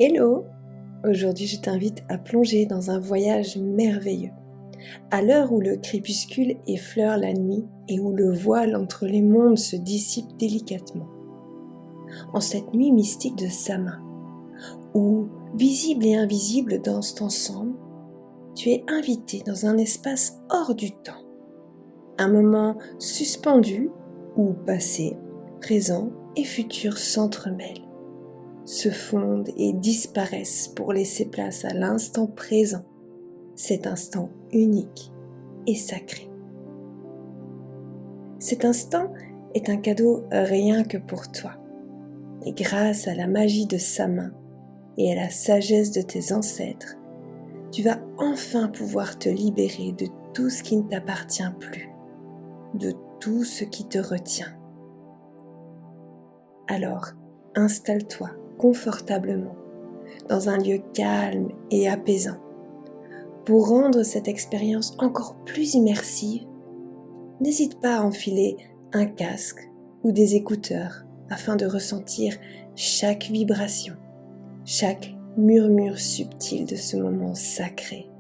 Hello! Aujourd'hui, je t'invite à plonger dans un voyage merveilleux. À l'heure où le crépuscule effleure la nuit et où le voile entre les mondes se dissipe délicatement. En cette nuit mystique de Sama, où visible et invisible dansent ensemble, tu es invité dans un espace hors du temps. Un moment suspendu où passé, présent et futur s'entremêlent, se fondent et disparaissent pour laisser place à l'instant présent, cet instant unique et sacré. Cet instant est un cadeau rien que pour toi, et grâce à la magie de sa main et à la sagesse de tes ancêtres, tu vas enfin pouvoir te libérer de tout ce qui ne t'appartient plus, de tout ce qui te retient. Alors, installe-toi confortablement dans un lieu calme et apaisant. Pour rendre cette expérience encore plus immersive, n'hésite pas à enfiler un casque ou des écouteurs afin de ressentir chaque vibration, chaque murmure subtil de ce moment sacré.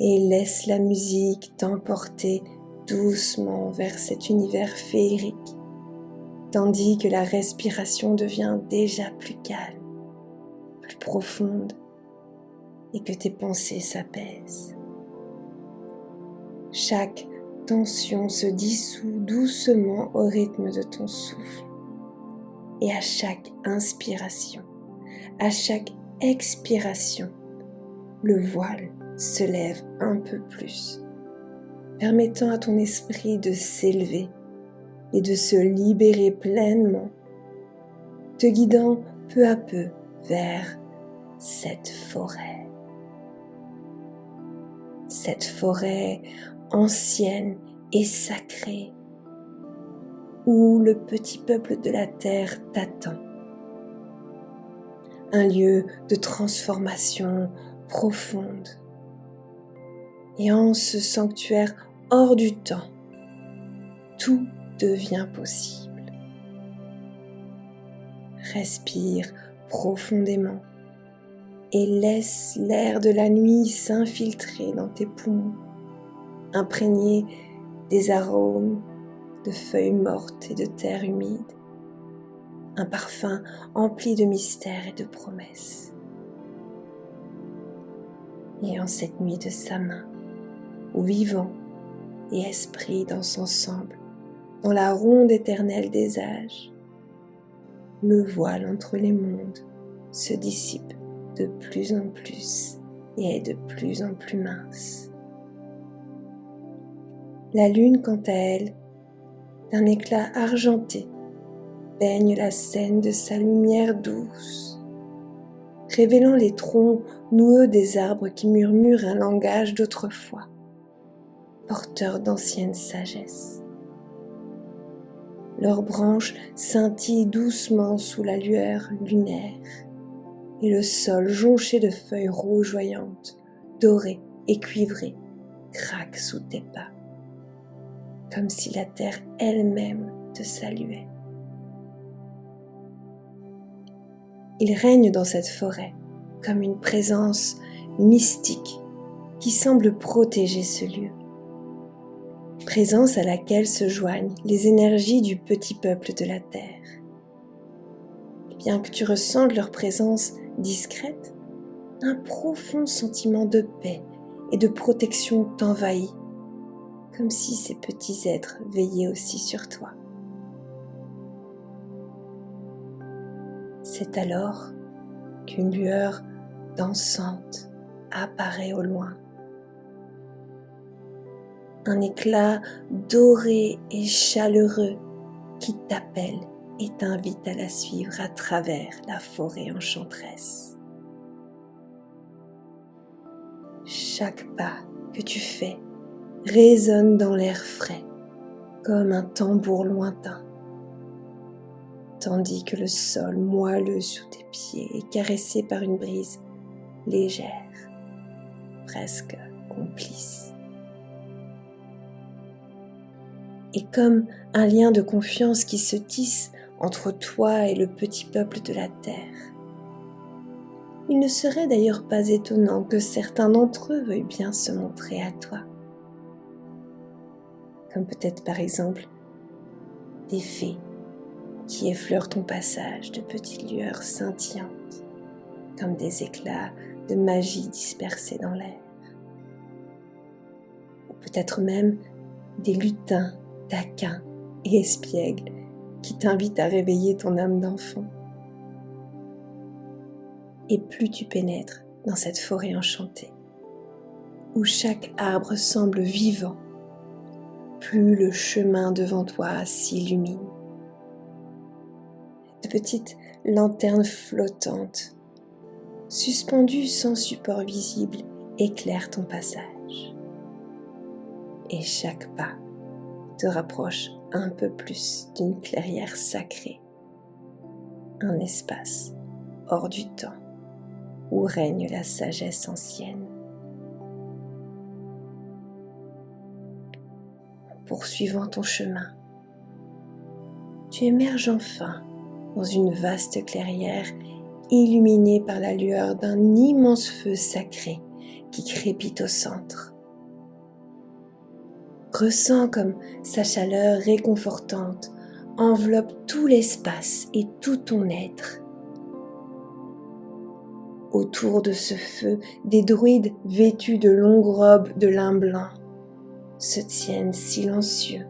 Et laisse la musique t'emporter doucement vers cet univers féerique, tandis que la respiration devient déjà plus calme, plus profonde, et que tes pensées s'apaisent. Chaque tension se dissout doucement au rythme de ton souffle. Et à chaque inspiration, à chaque expiration, le voile se lève un peu plus, permettant à ton esprit de s'élever et de se libérer pleinement, te guidant peu à peu vers cette forêt. Cette forêt ancienne et sacrée, où le petit peuple de la terre t'attend. Un lieu de transformation profonde. Et en ce sanctuaire hors du temps, tout devient possible. Respire profondément et laisse l'air de la nuit s'infiltrer dans tes poumons, imprégné des arômes de feuilles mortes et de terre humide, un parfum empli de mystères et de promesses. Et en cette nuit de sa main, où vivant et esprit dansent ensemble, dans la ronde éternelle des âges, le voile entre les mondes se dissipe de plus en plus et est de plus en plus mince. La lune, quant à elle, d'un éclat argenté, baigne la scène de sa lumière douce, révélant les troncs noueux des arbres qui murmurent un langage d'autrefois, porteurs d'ancienne sagesse. Leurs branches scintillent doucement sous la lueur lunaire, et le sol jonché de feuilles rougeoyantes, dorées et cuivrées, craque sous tes pas, comme si la terre elle-même te saluait. Il règne dans cette forêt comme une présence mystique qui semble protéger ce lieu. Présence à laquelle se joignent les énergies du petit peuple de la terre. Bien que tu ressentes leur présence discrète, un profond sentiment de paix et de protection t'envahit, comme si ces petits êtres veillaient aussi sur toi. C'est alors qu'une lueur dansante apparaît au loin. Un éclat doré et chaleureux qui t'appelle et t'invite à la suivre à travers la forêt enchanteresse. Chaque pas que tu fais résonne dans l'air frais, comme un tambour lointain, tandis que le sol moelleux sous tes pieds est caressé par une brise légère, presque complice. Et comme un lien de confiance qui se tisse entre toi et le petit peuple de la terre. Il ne serait d'ailleurs pas étonnant que certains d'entre eux veuillent bien se montrer à toi, comme peut-être par exemple des fées qui effleurent ton passage de petites lueurs scintillantes, comme des éclats de magie dispersés dans l'air. Ou peut-être même des lutins, taquins et espiègles qui t'invitent à réveiller ton âme d'enfant. Et plus tu pénètres dans cette forêt enchantée, où chaque arbre semble vivant, plus le chemin devant toi s'illumine. De petites lanternes flottantes, suspendues sans support visible, éclairent ton passage. Et chaque pas te rapproche un peu plus d'une clairière sacrée, un espace hors du temps où règne la sagesse ancienne. Poursuivant ton chemin, tu émerges enfin dans une vaste clairière illuminée par la lueur d'un immense feu sacré qui crépite au centre. Ressens comme sa chaleur réconfortante enveloppe tout l'espace et tout ton être. Autour de ce feu, des druides vêtus de longues robes de lin blanc se tiennent silencieux.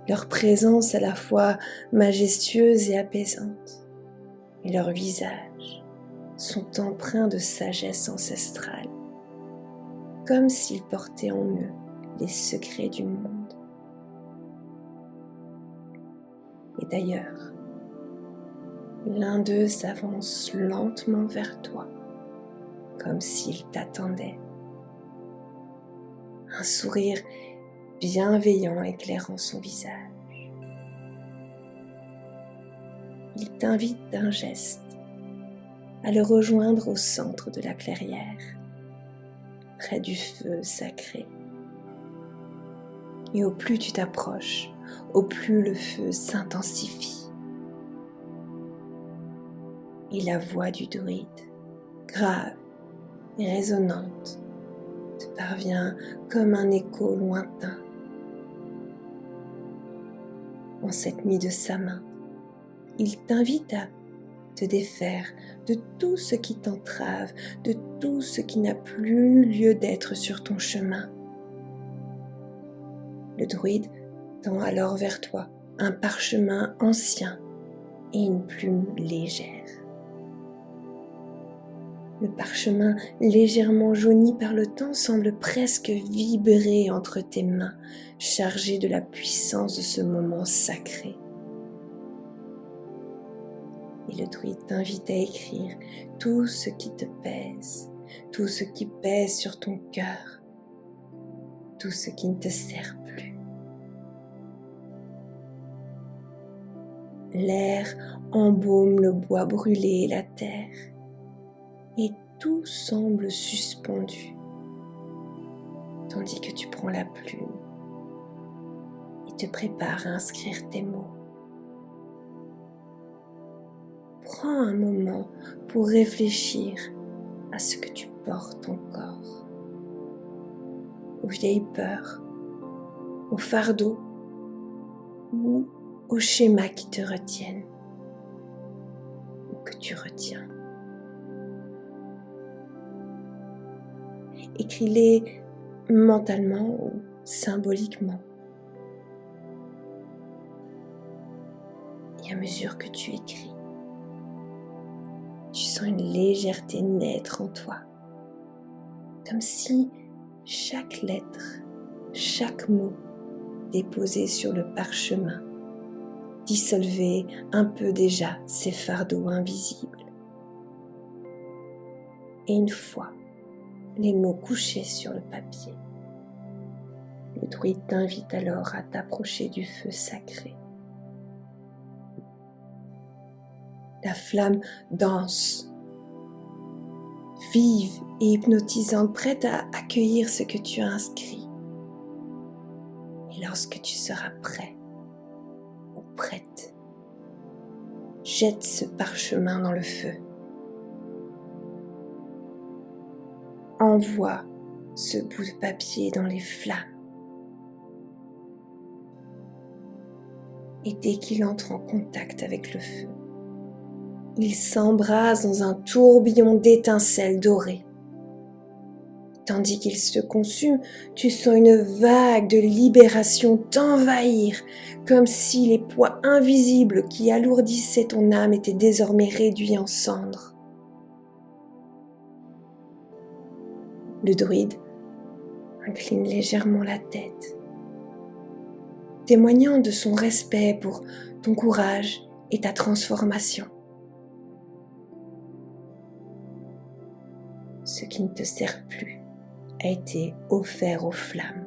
Leur présence à la fois majestueuse et apaisante, et leurs visages sont empreints de sagesse ancestrale, comme s'ils portaient en eux les secrets du monde. Et d'ailleurs, l'un d'eux s'avance lentement vers toi, comme s'il t'attendait. Un sourire bienveillant éclairant son visage. Il t'invite d'un geste à le rejoindre au centre de la clairière, près du feu sacré. Et au plus tu t'approches, au plus le feu s'intensifie. Et la voix du druide, grave et résonnante, te parvient comme un écho lointain. En cette nuit de sa main, il t'invite à te défaire de tout ce qui t'entrave, de tout ce qui n'a plus lieu d'être sur ton chemin. Le druide tend alors vers toi un parchemin ancien et une plume légère. Le parchemin légèrement jauni par le temps semble presque vibrer entre tes mains, chargé de la puissance de ce moment sacré. Et le druide t'invite à écrire tout ce qui te pèse, tout ce qui pèse sur ton cœur, tout ce qui ne te sert plus. L'air embaume le bois brûlé et la terre, et tout semble suspendu, tandis que tu prends la plume et te prépares à inscrire tes mots. Prends un moment pour réfléchir à ce que tu portes encore, aux vieilles peurs, aux fardeaux ou aux schémas qui te retiennent ou que tu retiens. Écris-les mentalement ou symboliquement. Et à mesure que tu écris, tu sens une légèreté naître en toi, comme si chaque lettre, chaque mot déposé sur le parchemin dissolvait un peu déjà ces fardeaux invisibles. Et une fois les mots couchés sur le papier, le druide t'invite alors à t'approcher du feu sacré. La flamme danse, vive et hypnotisante, prête à accueillir ce que tu as inscrit. Et lorsque tu seras prêt ou prête. Jette ce parchemin dans le feu. Envoie ce bout de papier dans les flammes. Et dès qu'il entre en contact avec le feu, il s'embrase dans un tourbillon d'étincelles dorées. Tandis qu'il se consume, tu sens une vague de libération t'envahir, comme si les poids invisibles qui alourdissaient ton âme étaient désormais réduits en cendres. Le druide incline légèrement la tête, témoignant de son respect pour ton courage et ta transformation. Ce qui ne te sert plus a été offert aux flammes.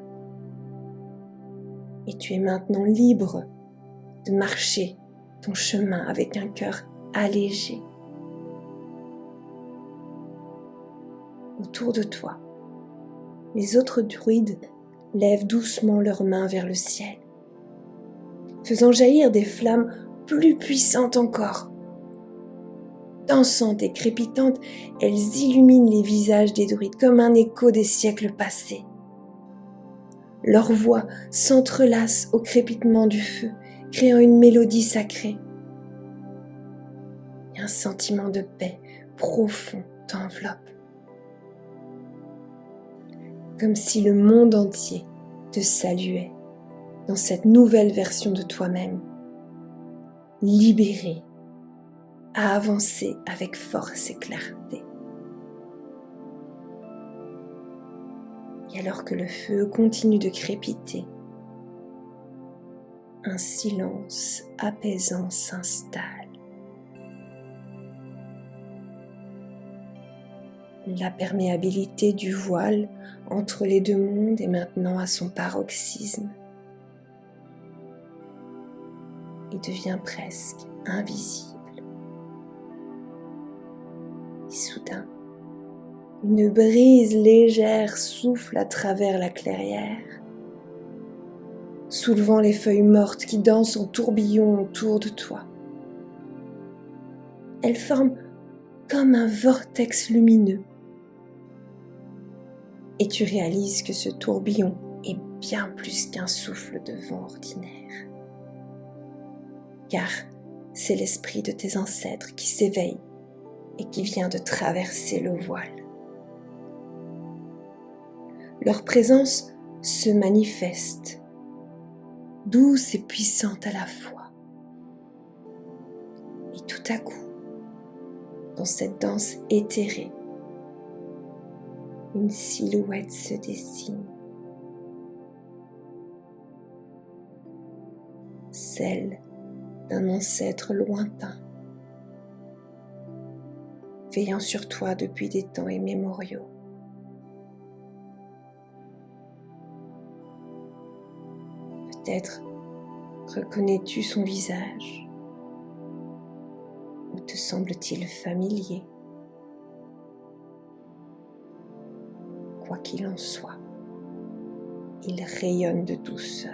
Et tu es maintenant libre de marcher ton chemin avec un cœur allégé. Autour de toi, les autres druides lèvent doucement leurs mains vers le ciel, faisant jaillir des flammes plus puissantes encore. Dansantes et crépitantes, elles illuminent les visages des druides comme un écho des siècles passés. Leurs voix s'entrelacent au crépitement du feu, créant une mélodie sacrée. Et un sentiment de paix profond t'enveloppe. Comme si le monde entier te saluait dans cette nouvelle version de toi-même, libérée à avancer avec force et clarté. Et alors que le feu continue de crépiter, un silence apaisant s'installe. La perméabilité du voile entre les deux mondes est maintenant à son paroxysme et devient presque invisible. Et soudain, une brise légère souffle à travers la clairière, soulevant les feuilles mortes qui dansent en tourbillon autour de toi. Elle forme comme un vortex lumineux. Et tu réalises que ce tourbillon est bien plus qu'un souffle de vent ordinaire. Car c'est l'esprit de tes ancêtres qui s'éveille et qui vient de traverser le voile. Leur présence se manifeste, douce et puissante à la fois. Et tout à coup, dans cette danse éthérée, une silhouette se dessine, celle d'un ancêtre lointain, veillant sur toi depuis des temps immémoriaux. Peut-être reconnais-tu son visage, ou te semble-t-il familier? Quoi qu'il en soit, il rayonne de douceur.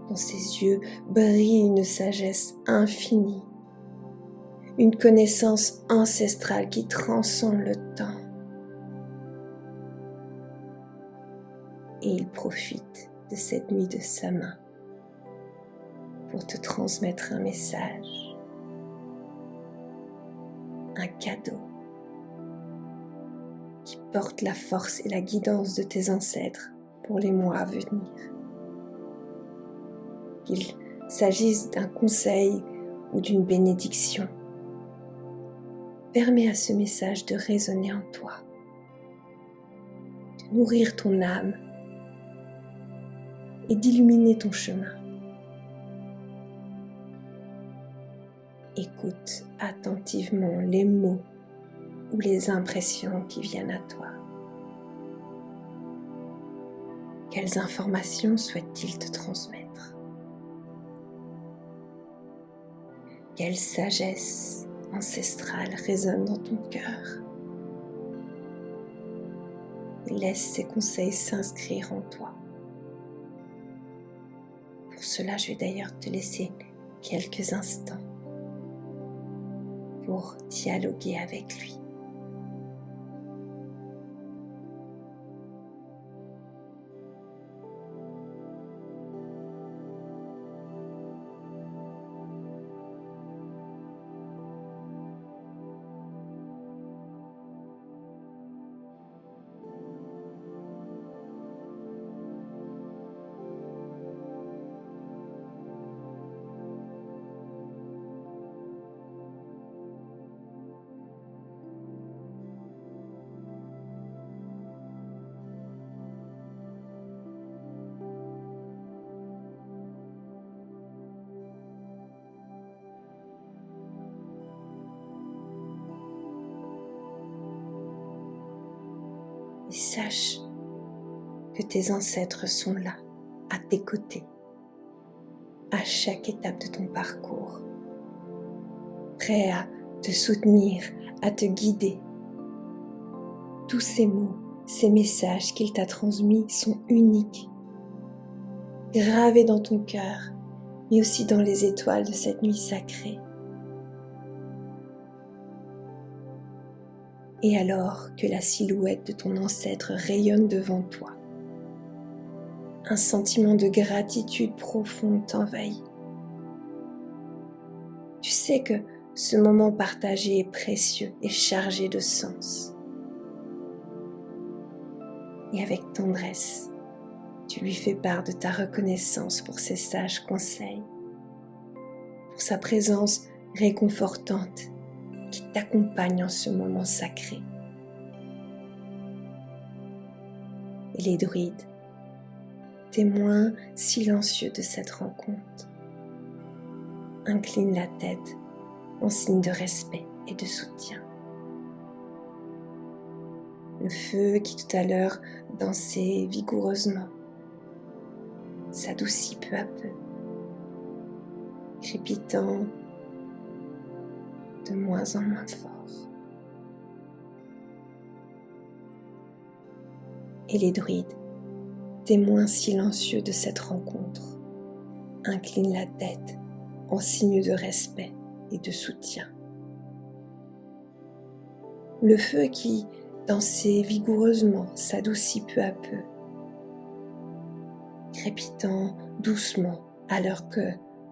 Dans ses yeux brille une sagesse infinie, une connaissance ancestrale qui transcende le temps. Et il profite de cette nuit de sa main pour te transmettre un message, un cadeau qui porte la force et la guidance de tes ancêtres pour les mois à venir. Qu'il s'agisse d'un conseil ou d'une bénédiction, permets à ce message de résonner en toi, de nourrir ton âme et d'illuminer ton chemin. Écoute attentivement les mots ou les impressions qui viennent à toi. Quelles informations souhaite-t-il te transmettre? Quelle sagesse ancestrale résonne dans ton cœur? Laisse ces conseils s'inscrire en toi. cela, je vais d'ailleurs te laisser quelques instants pour dialoguer avec lui. Et sache que tes ancêtres sont là, à tes côtés, à chaque étape de ton parcours, prêts à te soutenir, à te guider. Tous ces mots, ces messages qu'il t'a transmis sont uniques, gravés dans ton cœur, mais aussi dans les étoiles de cette nuit sacrée. Et alors que la silhouette de ton ancêtre rayonne devant toi, un sentiment de gratitude profonde t'envahit. Tu sais que ce moment partagé est précieux et chargé de sens. Et avec tendresse, tu lui fais part de ta reconnaissance pour ses sages conseils, pour sa présence réconfortante qui t'accompagne en ce moment sacré. Et les druides, témoins silencieux de cette rencontre, inclinent la tête en signe de respect et de soutien. Le feu qui tout à l'heure dansait vigoureusement s'adoucit peu à peu, crépitant de moins en moins fort. Et les druides, témoins silencieux de cette rencontre, inclinent la tête en signe de respect et de soutien. Le feu qui dansait vigoureusement s'adoucit peu à peu, crépitant doucement alors que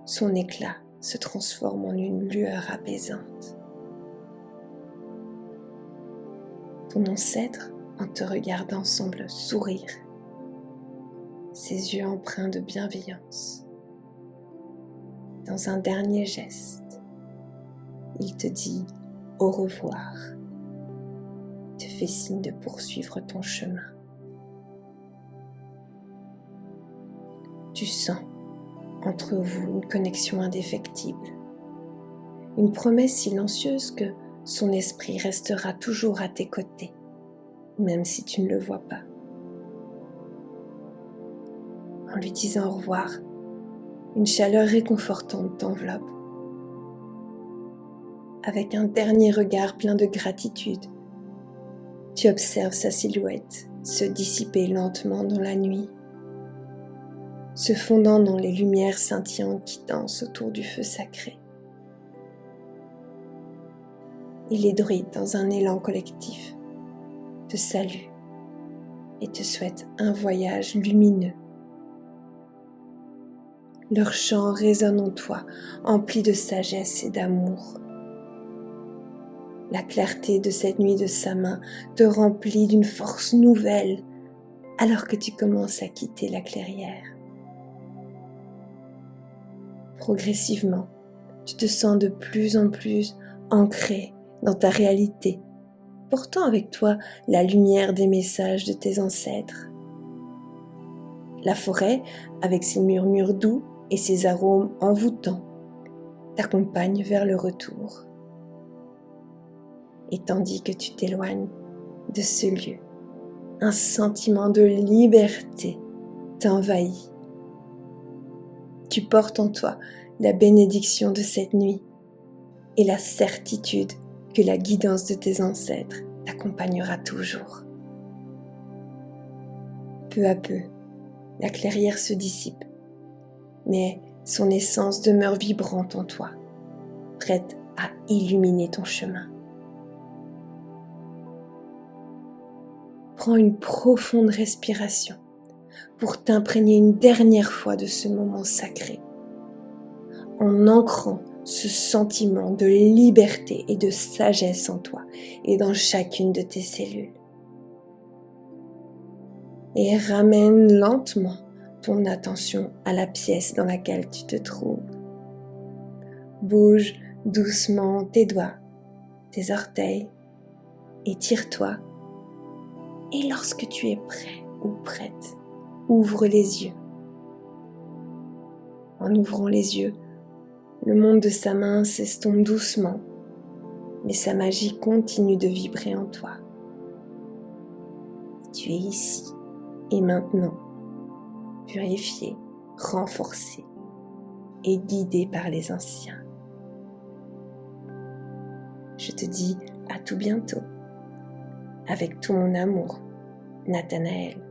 son éclat se transforme en une lueur apaisante. Ton ancêtre, en te regardant, semble sourire, ses yeux empreints de bienveillance. Dans un dernier geste, il te dit au revoir, te fait signe de poursuivre ton chemin. Tu sens entre vous une connexion indéfectible, une promesse silencieuse que son esprit restera toujours à tes côtés, même si tu ne le vois pas. En lui disant au revoir, une chaleur réconfortante t'enveloppe. Avec un dernier regard plein de gratitude, tu observes sa silhouette se dissiper lentement dans la nuit, se fondant dans les lumières scintillantes qui dansent autour du feu sacré. Et les druides, dans un élan collectif, te saluent et te souhaitent un voyage lumineux. Leur chant résonne en toi, empli de sagesse et d'amour. La clarté de cette nuit de sa main te remplit d'une force nouvelle alors que tu commences à quitter la clairière. Progressivement, tu te sens de plus en plus ancré dans ta réalité, portant avec toi la lumière des messages de tes ancêtres. La forêt, avec ses murmures doux et ses arômes envoûtants, t'accompagne vers le retour. Et tandis que tu t'éloignes de ce lieu, un sentiment de liberté t'envahit. Tu portes en toi la bénédiction de cette nuit et la certitude que la guidance de tes ancêtres t'accompagnera toujours. Peu à peu, la clairière se dissipe, mais son essence demeure vibrante en toi, prête à illuminer ton chemin. Prends une profonde respiration pour t'imprégner une dernière fois de ce moment sacré, en ancrant ce sentiment de liberté et de sagesse en toi et dans chacune de tes cellules. Et ramène lentement ton attention à la pièce dans laquelle tu te trouves. Bouge doucement tes doigts, tes orteils, étire-toi. Et lorsque tu es prêt ou prête, ouvre les yeux. En ouvrant les yeux, le monde de sa main s'estompe doucement, mais sa magie continue de vibrer en toi. Tu es ici et maintenant, purifié, renforcé et guidé par les anciens. Je te dis à tout bientôt, avec tout mon amour, Nathanaël.